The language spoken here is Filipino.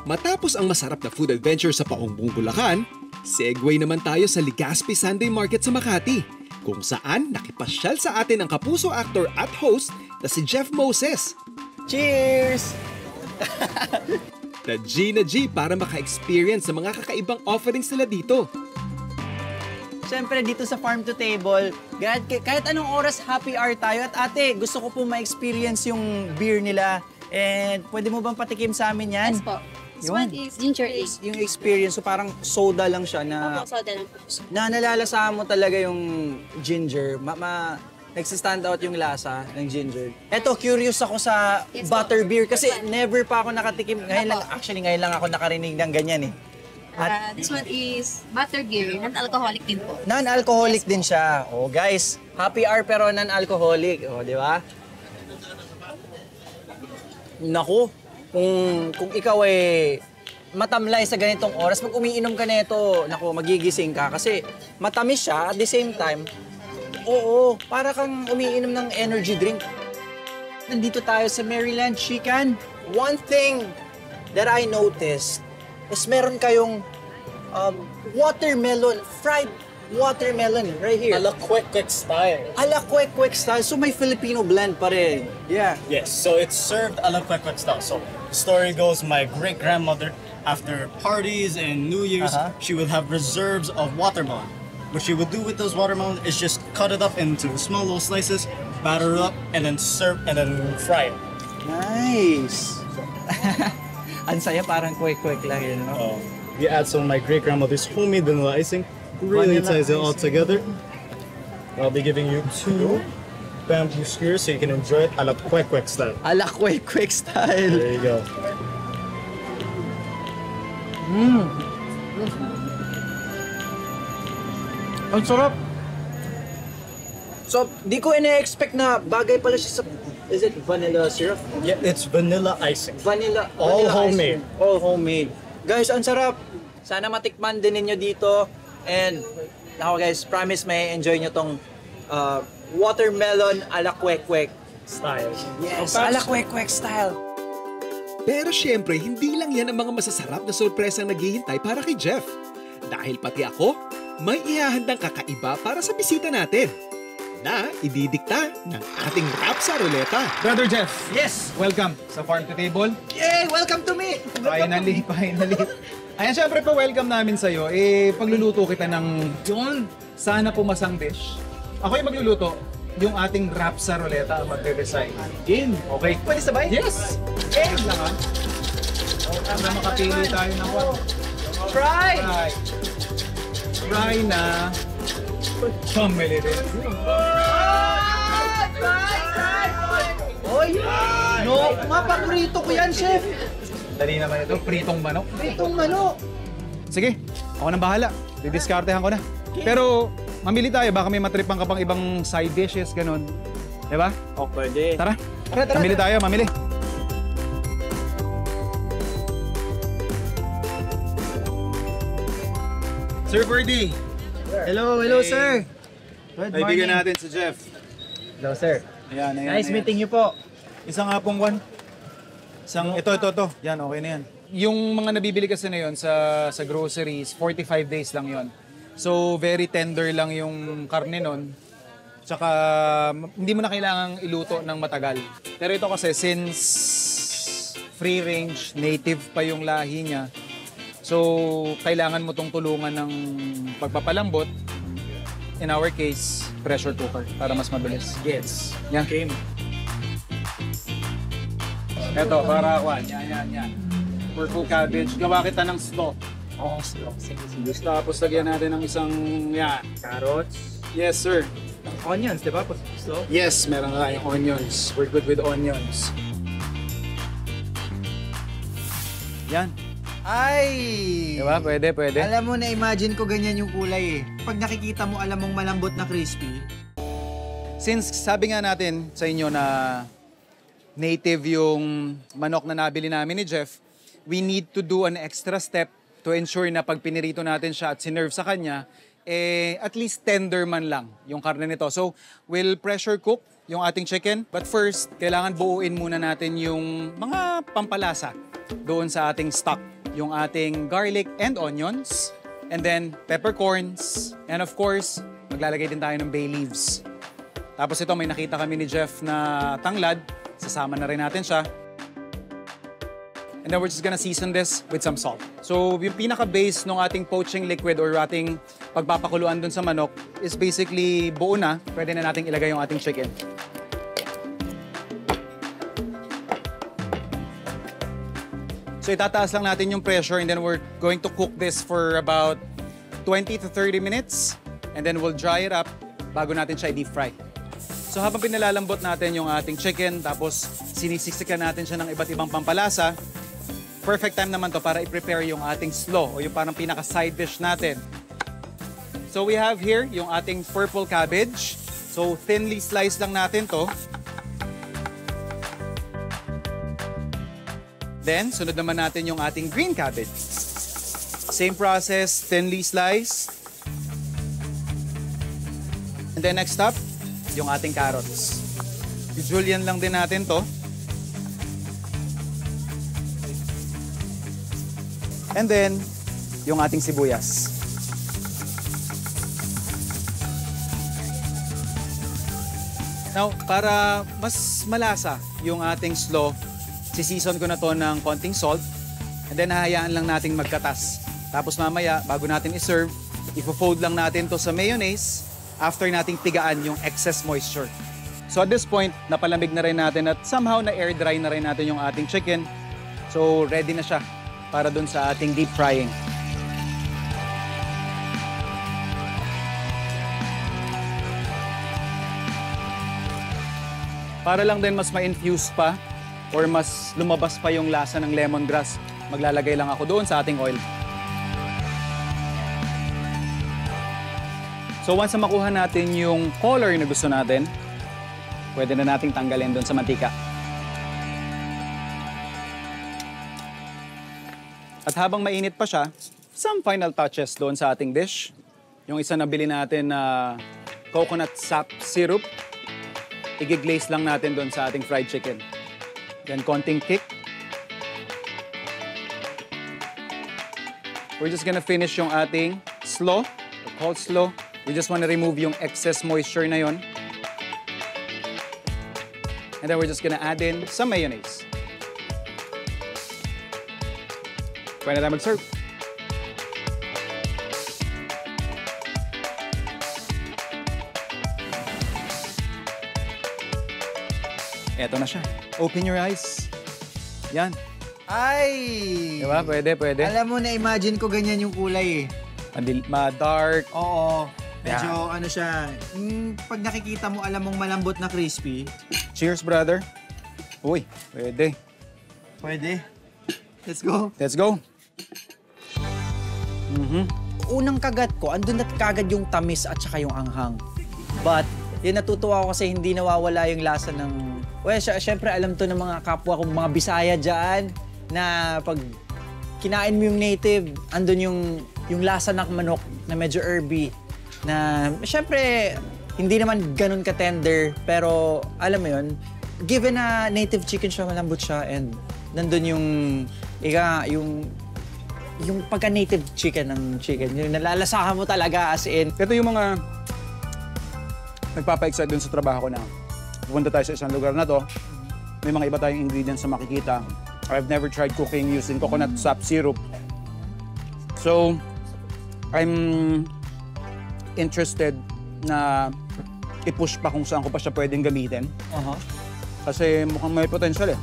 Matapos ang masarap na food adventure sa Paongbong, Bulacan, segue naman tayo sa Legazpi Sunday Market sa Makati, kung saan nakipasyal sa atin ang kapuso actor at host na si Jeff Moses. Cheers! Na G para maka-experience sa mga kakaibang offerings nila dito. Siyempre, dito sa Farm to Table, kahit anong oras happy hour tayo. At ate, gusto ko po ma-experience yung beer nila. And pwede mo bang patikim sa amin yan? Yes po. This one is ginger ale. Yung experience, so parang soda lang siya na, Opo, soda lang po. na nalalasahan mo talaga yung ginger. Nagsistand out yung lasa ng ginger. Eto, curious ako sa Yes, butter po. beer kasi never pa ako nakatikim. Ngayon lang ako nakarinig ng ganyan eh. This one is butter beer, non-alcoholic din po. Non-alcoholic din siya. Oh, guys, happy hour pero non-alcoholic. Oh, di ba? Naku, kung ikaw ay matamlay sa ganitong oras, pag umiinom ka nito, naku, magigising ka kasi matamis siya at the same time. Oo, para kang umiinom ng energy drink. Nandito tayo sa Maryland Chicken. One thing that I noticed is meron kayong watermelon, fried watermelon right here. A la quick style. A la quick style. So may Filipino blend pa rin. Yeah. Yes, so it's served a la quick style. So the story goes, my great-grandmother, after parties and New Year's, she would have reserves of watermelon. What she would do with those watermelon is just cut it up into small little slices, batter it up, and then serve, and then fry it. Nice. Ang saya, parang quick lang yun, no? We add some of my great-grandmother's homemade vanilla icing. Really ties it all together. I'll be giving you 2 bamboo skewers so you can enjoy it a la quick style. A la quick style. There you go. Ang sarap. So, di ko ina-expect na bagay pala siya sa... Is it vanilla syrup? Yeah, it's vanilla icing. Vanilla All icing. homemade. All homemade. Guys, ang sarap. Sana matikman din ninyo dito. And, ako guys, promise may enjoy nyo tong watermelon a la kwek Style. Yes, a la kwek style. Pero syempre, hindi lang yan ang mga masasarap na sorpresang naghihintay para kay Jeff. Dahil pati ako, may ihahandang kakaiba para sa bisita natin na ididikta ng ating rap sa ruleta. Brother Jeff, Yes! welcome sa Farm to Table. Yay! Welcome to me! Finally. Ayan, syempre pa welcome namin sa'yo. Pagluluto kita ng sana pumasang dish. Ako yung magluluto. Yung ating rap sa ruleta ang magde-design. Game. Okay? Pwede sabay? Yes! Game lang ha. Para makapili tayo ng what? Try! Try na. Pamili din. Oy! No, mga paborito ko yan, chef! Dali naman ito. Pritong manok. Itong manok! Sige, ako nang bahala. Didiskartehan ko na. Pero, mamili tayo. Baka may matripan ka pang ibang side dishes, ganun. Diba? O, pwede. Tara. Mamili tayo, mamili. Sir Ferdy. Hello, sir! Good Kaibigan natin si Jeff. Hello, sir. Ayan. Nice meeting you po. Isang nga pong one. Ito. Yan, okay na yan. Yung mga nabibili kasi na yun sa groceries, 45 days lang yon. So, very tender lang yung karne nun. Tsaka, hindi mo na kailangang iluto ng matagal. Pero ito kasi, since free range, native pa yung lahi niya, so, kailangan mo tong tulungan ng pagpapalambot. In our case, pressure cooker para mas mabilis. Yes. Yan. Game. Ito, para ako. Yan. Purple cabbage. Gawa kita ng stock. Oh, slow. Sige. Tapos lagyan natin ng isang, yan. Carrots. Yes, sir. Onions, di ba? Slow. Yes, meron na tayong onions. We're good with onions. Yan. Ay! Diba? Pwede. Alam mo, na-imagine ko ganyan yung kulay eh. Pag nakikita mo, alam mong malambot na crispy. Since sabi nga natin sa inyo na native yung manok na nabili namin ni Jeff, we need to do an extra step to ensure na pag pinirito natin siya at sinerve sa kanya, at least tender man lang yung karne nito. So, we'll pressure cook yung ating chicken. But first, kailangan buuin muna natin yung mga pampalasa doon sa ating stock. yung ating garlic and onions. And then peppercorns. And of course, maglalagay din tayo ng bay leaves. Tapos ito, may nakita kami ni Jeff na tanglad. Sasama na rin natin siya. And then we're just gonna season this with some salt. So yung pinaka-base ng ating poaching liquid or ating pagpapakuluan dun sa manok is basically buo na. Pwede na nating ilagay yung ating chicken. So itataas lang natin yung pressure and then we're going to cook this for about 20 to 30 minutes. And then we'll dry it up bago natin siya i-deep fry. So habang pinalalambot natin yung ating chicken, tapos sinisiksikan natin siya ng iba't ibang pampalasa, perfect time naman to para i-prepare yung ating slaw o yung parang pinaka-side dish natin. So we have here yung ating purple cabbage. So thinly sliced lang natin to. Then, sunod naman natin yung ating green cabbage. Same process, thinly sliced. And then next up, yung ating carrots. I-julienne lang din natin to. And then, yung ating sibuyas. Now, para mas malasa yung ating slaw, sisison ko na to ng konting salt and then hahayaan lang nating magkatas. Tapos mamaya, bago natin i-serve, ifo-fold lang natin to sa mayonnaise after nating tigaan yung excess moisture. So at this point, napalamig na rin natin at somehow na air dry na rin natin yung ating chicken. So ready na siya para dun sa ating deep frying. Para lang din mas ma-infuse pa or mas lumabas pa yung lasa ng lemongrass, maglalagay lang ako doon sa ating oil. So once na makuha natin yung color na gusto natin, pwede na nating tanggalin doon sa mantika. At habang mainit pa siya, some final touches doon sa ating dish. Yung isa na bili natin na coconut sap syrup, i-glaze lang natin doon sa ating fried chicken. Then konting kick. We're just gonna finish yung ating slaw, or coleslaw. We just wanna remove yung excess moisture na yon. And then we're just gonna add in some mayonnaise. Pwede na tayo mag-serve. Eto na siya. Open your eyes. Yan. Ay! Diba? Pwede, pwede. Alam mo, na-imagine ko ganyan yung kulay eh. Ma-dark. Oo. Medyo ano siya, pag nakikita mo, alam mong malambot na crispy. Cheers, brother. Uy, pwede. Pwede. Let's go. Let's go. Unang kagat ko, andun na kagad yung tamis at saka yung anghang. But, yun natutuwa ko kasi hindi nawawala yung lasa ng... Well, syempre alam to ng mga kapwa kong mga Bisaya dyan na pag kinain mo yung native, andun yung lasa ng manok na medyo herby. Na syempre, hindi naman ganun ka-tender, pero alam mo yun, given na native chicken siya, malambot siya, and nandun yung pagka-native chicken ng chicken, yung nalalasahan mo talaga as in. Ito yung mga nagpapa-excite dun sa trabaho ko na pupunta tayo sa isang lugar na to. May mga iba tayong ingredients na makikita. I've never tried cooking using coconut sap syrup. So, I'm interested na i-push pa kung saan ko pa siya pwedeng gamitin. Kasi mukhang may potential eh.